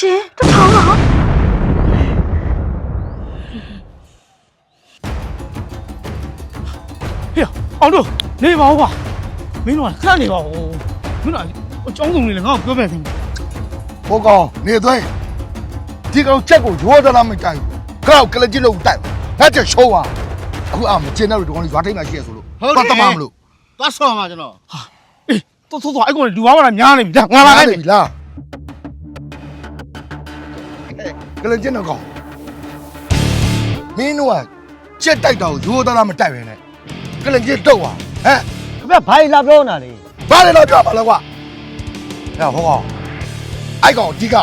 ရှင်တစ်ထောင်လား ဟေ့အောင်တို့နေပါဦးကွာမင်းတို့ကခဏနေပါဦးမင်းတို့အကြောင်းစုံလေးလည်းငါ့ကိုပြောပြတယ် ဟိုကောင်နေသွင်းဒီကောင်ချက်ကိုရိုးသားလားမကြိုက်ဘူးကောက်ကလကြည့်လို့တိုက်ဒါချက်ရှုံးသွားအခုအမကျင်းတဲ့လူကောင်လေးရွာထိပ်မှာရှိရဆိုလို့တော့တမမလို့ သွားဆော်မှာကျွန်တော်ဟာအေးတော့အဲ့ကောင်လူဘာမှများနေပြီဒါငါလာလိုက်ပြီ လားကလကြည့်တော့ကောင်မင်းတို့ကချက်တိုက်တော့ရိုးသားလားမတိုက်ပဲနဲ့ကလကြည့်တော့ဟမ် ခင်ဗျဘာလာပြောနေတာလေ ဘာလဲတော့ပြောပါလားကွာဟဲ့ဟောကောင်အဲ့ကောင်ဒီက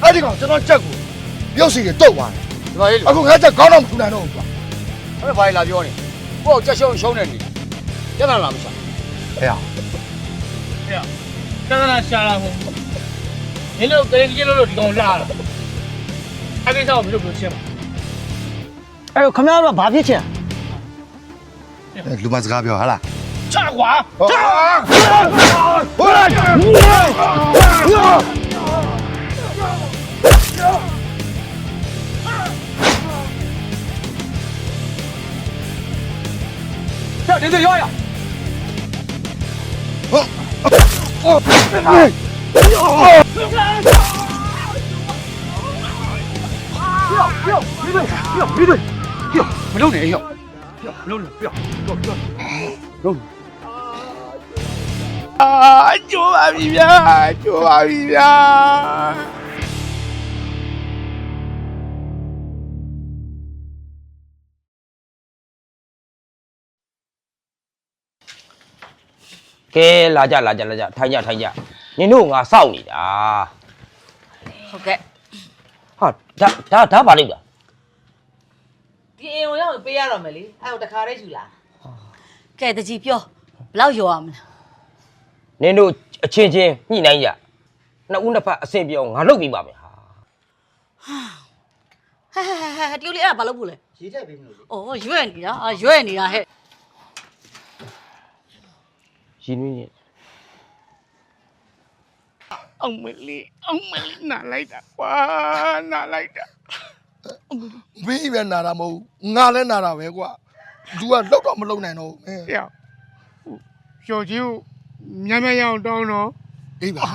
အဲ့ဒီကောင်ကျွန်တော်ချက်ကိုပြုတ်စီတွေတုတ်သွားတယ် ဒီပါလေ အခုငါချက်ကောင်းတော့မထူနိုင်တော့ဘူးကွာ ခင်ဗျဘာလာပြောနေကိုယ့်ကိုကြက်ရှုံးနေတယ်ကျန်လာလားမစား ဟဲ့ တန်းတန်းရှာလာဟိုမင်းတို့ကလေးကြီးလို့ဒီကောင်လာလာအဲ့ကိစ္စကိုမင်းတို့ပြောချင်းပါ အဲ့တော့ခင်ဗျားတို့ကဘာဖြစ်ချင် လူမစကားပြောဟာလား ချကွာ ချဟိုလာကြောက်နေစေရောရ မလုပ်နဲ့ရောမလုပ်နဲ့ပြောလုံး ကျိုးပါပြီဗျာကျိုးပါပြီဗျာ ကဲလာကြထိုင်ကြနင်တို့ငါစောင့်နေတာ ဟုတ်ကဲ့ ဟာဒါဘာလို့လဲ ဒီအိမ်ကိုရောက်ပေးရတော့မယ်လေအဲ့တော့တခါတည်းယူလာ ကဲတကြီးပြောဘလောက်ရောရမလဲ နင်တို့အချင်းချင်းညှိနှိုင်းကြနှစ်ဦးနှစ်ဖက်အဆင်ပြေအောင်ငါလုပ်ပြီးပါမယ်ဟာ ဟဲတယူလေးအဲ့ဒါဘာလုပ်ဖို့လဲ ရေးထည့်ပေးမလို့လေ အော်ရွက်နေတာရွက်နေတာဟဲ့ ရင်းနှီးနေ အောင်မလေးနာလိုက်တာကွာနာလိုက်တာ မင်းပဲနာတာမဟုတ်ငါလည်းနာတာပဲကွာသူကလောက်တော့မလုံနိုင်တော့ဘူး ဟဲ့ကျော်ကြီးကိုများများရအောင်တောင်းတော့ အေးပါ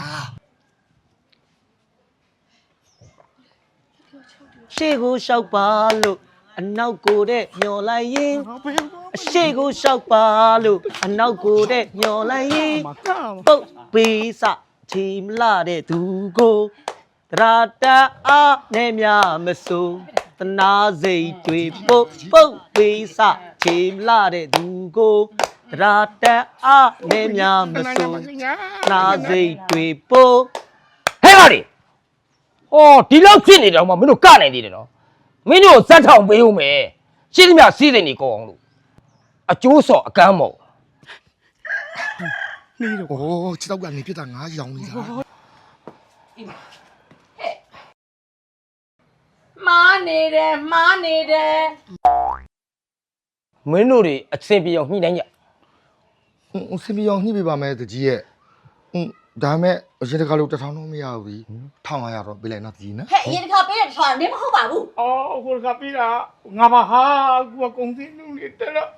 ရှေ့ကိုလျှောက်ပါလို့အနောက်ကိုတဲ့မျောလိုက်ရင် ဘယ်တော့ အရှိကိုလျှောက်ပါလို့အနောက်ကိုတဲ့မျောလိုက်ရင် မကား ပုတ်ပေးစချီမလာတဲ့သူကိုတရာတအားနဲ့များမစိုးတနာစိတ်တွေပုတ်ပေးစချီမလာတဲ့သူကိုတရာတအားနဲ့များမစိုးနာစိတ်တွေပုတ် ဟဲ့ပါလေဟောဒီလောက်ဖြစ်နေတော့မှမင်းတို့ကနိုင်သေးတယ်နော်မင်းတို့ဇက်ထောင်ပေးဦးမယ်ရှင်းသမျှစီးစိမ်နေကောအောင်လို့အကျိုးစော်အကမ်းမို့ နေတော့ โอ้ခြေတော့ကနေပြစ်တာငါရောင်နေတာ မားနေတယ်မင်းတို့တွေအဆင်ပြေအောင်ညှိနှိုင်းကြ စင်ပြီးအောင်ညှိပေးပါမယ်တကြီးရဲ့ဒါမဲ့အရင်တခါလို့1000တော့မရဘူး1500တော့ပေးလိုက်နော်တကြီးနော် ဟဲ့အရင်တစ်ခါပေးတဲ့တစ်ခါနေမဟုတ်ပါဘူး အော်ဟိုကပြီးတာငါပါဟာကူကကုန်စည်နှုန်းနေတက်တော့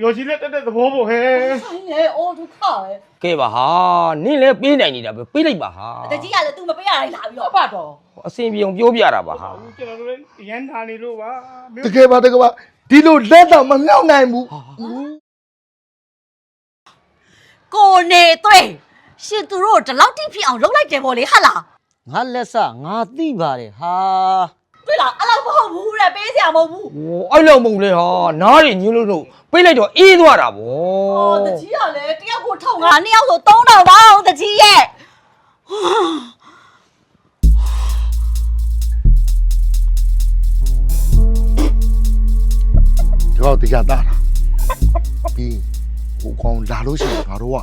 ရောကြီးလက်တက်တဲ့သဘောပေါ့ဟဲ့ ဆိုင်လေအော်ဒုက္ခပဲ ကဲပါဟာနင့်လည်းပေးနိုင်နေတာပဲပေးလိုက်ပါဟာ တကြီးကလည်း तू မပေးရတိုင်းလာပြီးတော့ ပတ်တော့ အဆင်ပြေအောင်ပြောပြတာပါဟာ ကျွန်တော်တို့ရန်ထားနေလို့ပါ တကယ်ပါဒီလိုလက်တော့မမြောက်နိုင်ဘူး ကိုနေသွေးရှင်သူတို့ဒီလောက်တိဖြစ်အောင်လုပ်လိုက်တယ်ဗောလေဟာလား ငါလက်စငါသိပါတယ်ဟာ တွေ့လားအဲ့လောက်မဟုတ်ဘူးတဲ့ပေးစရာမဟုတ်ဘူး ဟိုအဲ့လောက်မဟုတ်လေဟာနားတွေညှင်းလို့ပေးလိုက်တော့အေးသွားတာဗော အော်တကြီးကလည်းတယောက်ကိုထောက်ငါနှစ်ယောက်ဆို3000ပါအောင်တကြီးရဲ့ ဒီတော့တရားသားတာပြီးဟိုကောင်လာလို့ရှိရင်ငါတို့က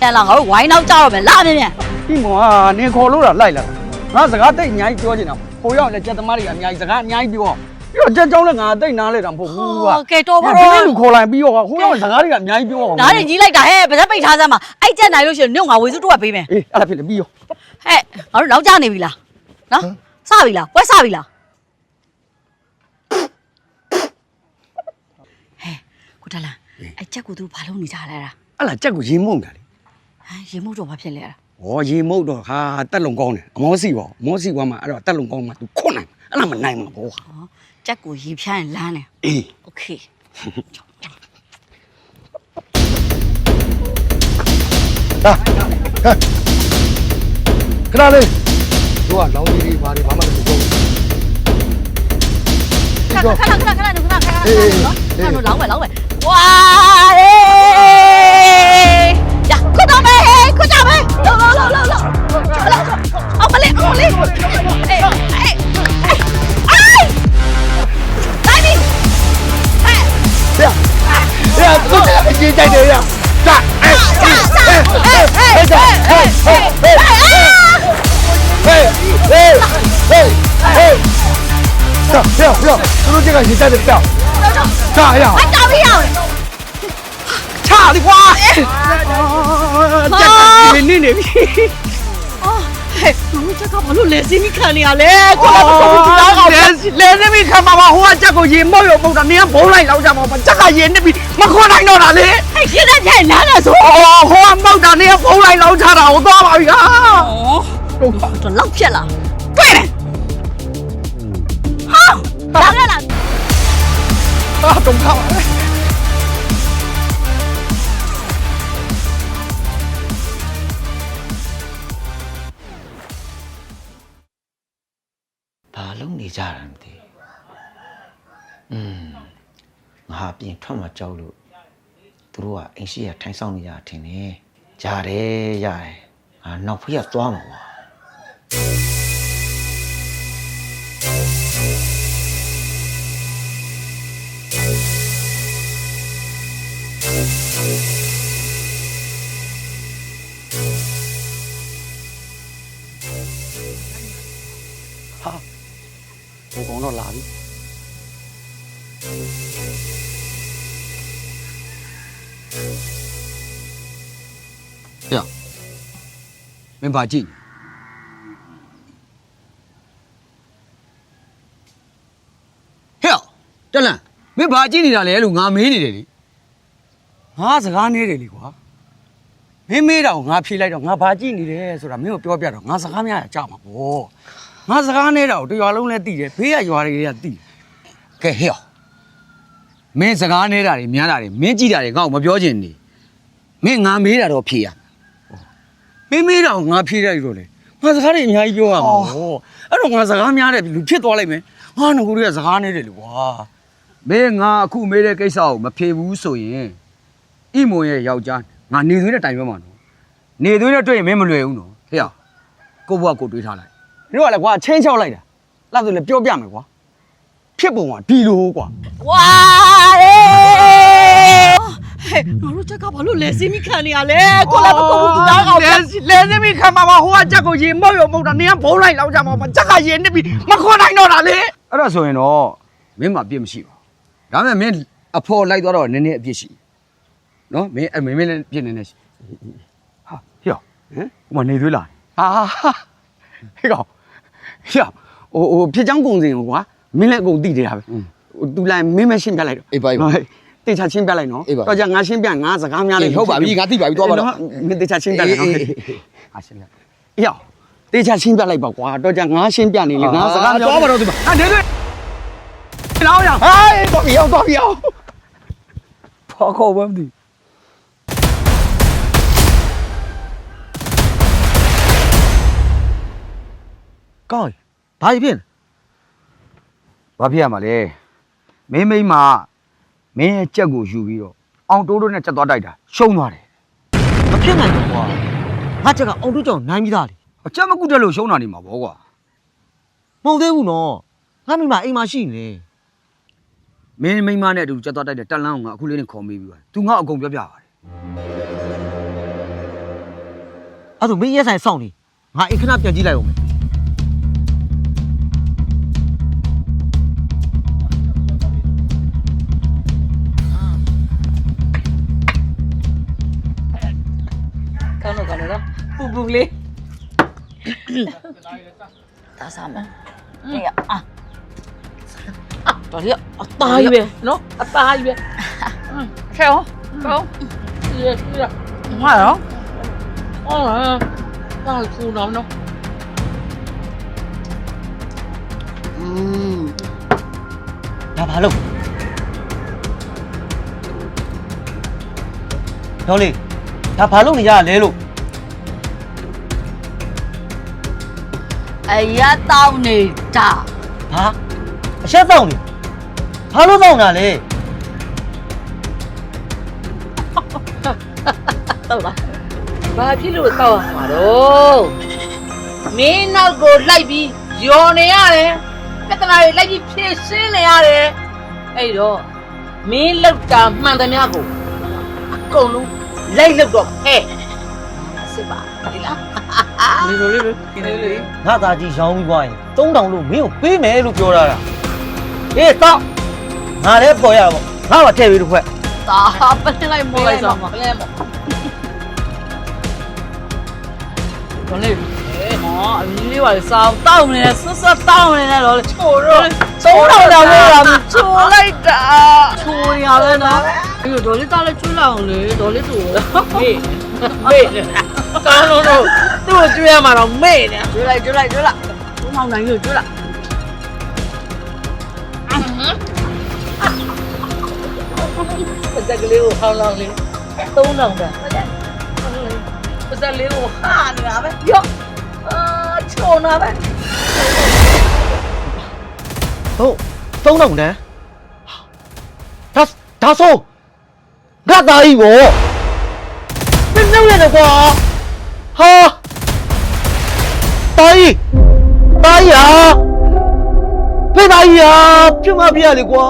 အဲ့လားငါတို့ဝိုင်းနောက်ကြတော့မယ်လာမြင် ဒီမောနင်ခေါ်လို့တာလိုက်လာငါစကားတိတ်အများကြီးပြောချင်တာဟိုရောက်လဲကြက်သမားတွေကအများကြီးစကားအများကြီးပြော ပြောချက်ကြောင်းလည်းငါတိတ်နားလဲတာမဟုတ်ဘူးကွာ ကဲတော်ပါ ဒီ တော့ နေ့လူခေါ်လိုက်ပြီးတော့ဟိုရောက်စကားတွေကအများကြီးပြောအောင် နားရင်ကြီးလိုက်တာဟဲ့ဗစက်ပိတ်ထားစမ်းမှာအဲ့ကြက်နိုင်လို့ရှိရင်ညငါဝေစုတော့ပေးမယ် အေးအဲ့ဒါဖြစ်လေပြီးရော ဟဲ့ငါတို့နောက်ကျနေပြီလားနော်စပြီလားပွဲစပြီလားဟဲ့ကိုတလန်အဲ့ကြက်ကိုသူဘာလုပ်နေကြလဲလား အဲ့လားကြက်ကိုရေမုံတာလေ ဟမ်ရေမုတ်တော့ဘာဖြစ်လဲအဲ့ဒါ ဩရေမုံတော့ဟာတက်လုံကောင်းတယ်အမောစီပေါ့အမောစီကွာမှာအဲ့တော့တက်လုံကောင်းမှာ तू ခွတ်နိုင်အဲ့လားမနိုင်မှာပေါ့ ဟောကြက်ကိုရေဖြန်းရင်လမ်းတယ် အေး โอเค ခဏလေးတို့ကလောင်းကြီးတွေဘာတွေဘာမှမပြောဘူး ခဏနော်ခဏလောင်းမယ်ဝါเอ้ยခွတ်တော့မယ်လောအောင်မလေးအေးအေးတိုင်းပြီဟဲ့ တို့အကြီးကြိုက်တယ်ရတာအေးဟေးဟေးတို့ကရေတက်တယ်ပြောတာရ 哎，搞不了！ ချလိကွာကြက်ကြီးနေနေပြီ 哦，嘿，我这个马路来这你看你啊嘞，过来不过不知道搞 လဲနေပြီခံပါပါဟိုကကြက်ကိုရေမုံရောပုံတာနင်းကဘုံလိုက်လောက်ကြမှာပါကြက်ကရေနေပြီမခွန်နိုင်တော့တာလေ 哎，现在才拿了说。 အော်ဟိုကမောက်တာနင်းကဘုံလိုက်လောက်ချတာကိုသွားပါပြီဟာ 哦，这老骗了，对了，好，当然了， ဟာတုံခါပါလေ ဘာလုံးနေကြတာမသိငါပြင်ထွက်မှာကြောက်လို့သူတို့ကအိမ်ရှိရထိုင်ဆောင်နေကြထင်တယ်ရတယ်ငါနောက်ဖေးကသွားမှာကွာ ဟိုကောင်တော့လာပြီဟဲ့မင်းပါကြည့်ဟဲ့တက်လန်မင်းဘာကြည့်နေတာလဲလို့ငါမေးနေတယ်လေငါစကားနေတယ်လေကွာမင်းမေးတာကိုငါဖြေလိုက်တော့ငါဘာကြည့်နေတယ်ဆိုတာမင်းကိုပြောပြတော့ငါစကားများရကြမှာပေါ့ငါစကားနေတာကိုတရွာလုံးလည်းသိတယ်ဘေးကရွာတွေကသိတယ်ကဲဟဲ့မင်းစကားနေတာတွေများတာတွေမင်းကြည့်တာတွေငါ့ကိုမပြောချင်နေမင်းငါမေးတာတော့ဖြေရမင်းမေးတာကိုငါဖြေလိုက်တော့လေငါစကားတွေအများကြီးပြောရမှာပေါ့အဲ့တော့ငါစကားများတယ်လူဖြစ်သွားလိုက်မယ်ငါငကူတွေကစကားနေတယ်လေကွာမင်းငါအခုမေးတဲ့ကိစ္စကိုမဖြေဘူးဆိုရင်ဣမွန်ရဲ့ယောက်ျားငါနေသွင်းတဲ့တိုင်ပြောမှာနော်နေသွင်းတဲ့တွေ့ရင်မင်းမလွယ်ဘူးနော်ဟဲ့ကိုဘွားကိုတွေးထားလိုက်တို့ကလည်းကွာချင်းချောက်လိုက်တာလာဆိုလည်းပြောပြမယ်ကွာဖြစ်ပုံကဒီလိုကွာ 哇嘞！嘿，我说这个马路来这你看你啊嘞，过来不过不知道搞 လဲနေပြီခံပါပါဟိုကကြက်ကိုရေမုတ်ရောမုတ်တာနင်းကဘုံလိုက်လောက်ကြမှာပါကြက်ကရေနေပြီမခွန်နိုင်တော့တာလေအဲ့ဒါဆိုရင်တော့မင်းမပြစ်မရှိပါဘူးဒါပေမဲ့မင်းအဖော်လိုက်သွားတော့နည်းနည်းအပြစ်ရှိနော်မင်းလည်းပြစ်နေနေရှိဟာဟေ့ဟမ်ဟိုမနေသွေးလာဟာဟေ့ကောင်ဟေ့ဟိုဖြစ်ချောင်းကုန်စင်ကွာမင်းလည်းအကုန်သိနေတာပဲဟိုသူလိုက်မင်းမရှင်းပြလိုက်တော့ အေးပါအေးပါ တေချာချင်းပြလိုက်နော် အေးပါ တော့ကြငါရှင်းပြငါစကားများလေး ဟုတ်ပါပြီငါသိပါပြီသွားပါတော့ မင်းတေချာချင်းပြလိုက်နော်ဟာရှင်းပြအေးရောက်တေချာချင်းပြလိုက်ပါကွာတော့ကြငါရှင်းပြနေလေငါစကားများ သွားပါတော့ဒီမှာ ဟာနေလေလောင်းရဟိုင်းတော့ပြောဖော်ခေါ်ဝမ်းဒီကောင်းဘာဖြစ်လဲဘာဖြစ်ရမှာလဲမင်းမိမမင်းရဲ့ကြက်ကိုယူပြီးတော့အောင်တိုးတို့နဲ့ကြက်သွားတိုက်တာရှုံးသွားတယ် မဖြစ်နိုင်ဘူးကွာငါချက်ကအောင်တို့ကြောင့်နိုင်ပြီးသားလေ အကြက်မကုတက်လို့ရှုံးတာနေမှာပေါ့ကွာ မဟုတ်သေးဘူးနော်ငါမိမအိမ်မှာရှိနေ မင်းမိမနဲ့အတူကြက်သွားတိုက်တဲ့တက်လန်းကိုငါအခုလေးနဲ့ခေါ်မေးပြီးပါသူငါအကုန်ပြောပြပါတယ် အဲ့ဒါမင်းရဲဆိုင်စောင့်နေငါအိမ်ခဏပြန်ကြည့်လိုက်အောင်မယ် ဟ ဘူးလေဒါစားမယ်အေးအာတော်ရအသားကြီးပဲနော်အသားကြီးပဲခဲရောကောရရဟာရောအော်ဒါကခုနော်နော် ဒါဘာလို့ဟောလေဒါဘာလို့နေရလဲလို့ အရတောင်းနေတာ ဟာအချက်တောင်းနေဘာလို့တောင်းတာလဲ တော့လားဘာဖြစ်လို့တောက်ရမှာတော့မင်းနောက်ကိုလိုက်ပြီးယော်နေရတယ်ပြဿနာတွေလိုက်ပြီးဖြေရှင်းနေရတယ်အဲ့တော့မင်းလောက်တာမှန်သမျှကိုအကုန်လုံးလိုက်လောက်တော့ဟဲ့စစ်ပါဒီလားလေး ငါသားကြီးရောင်းပြီးသွားရင်3000လို့မင်းကိုပေးမယ်လို့ပြောတာလားအေးတောက်ငါလည်းပေါ်ရပါငါ့ဘာထည့်ပြီးတစ်ခွက် ဒါပလင်းလိုက်မိုးလိုက်ဆောင်ပါ ဘလဲမို့ ဘလေးမောအမီလေးပါလေစောင်းတောင်းနေတယ်ဆွတ်တောင်းနေတယ်တော့ချိုးတော့ချိုးတော့တော့ချိုးလိုက်တာချိုးရပဲနော်ဒီဒေါ်လေးတောက်လိုက်ကျွေးလိုက်အောင်လေဒေါ်လေးတူမေ့ကောင်းလို့သူ့ကိုကျွေးရမှာတော့မေ့နေ ကျွေးလိုက်ဘုံမောင်နိုင်ကိုကျွေးလိုက် ပစက်ကလေးကိုဟောင်းလောင်းလေး3000တာပစက်လေးကိုဟာနေတာပဲရော့ချုံနာပဲ ဟုတ်3000တန်းဒါဆိုငါသားကြီးဗောမင်းလုံးရတယ်ကွာဟာတာကြီးဟာဖေးသားကြီးဟာပြမပြရလေကွာ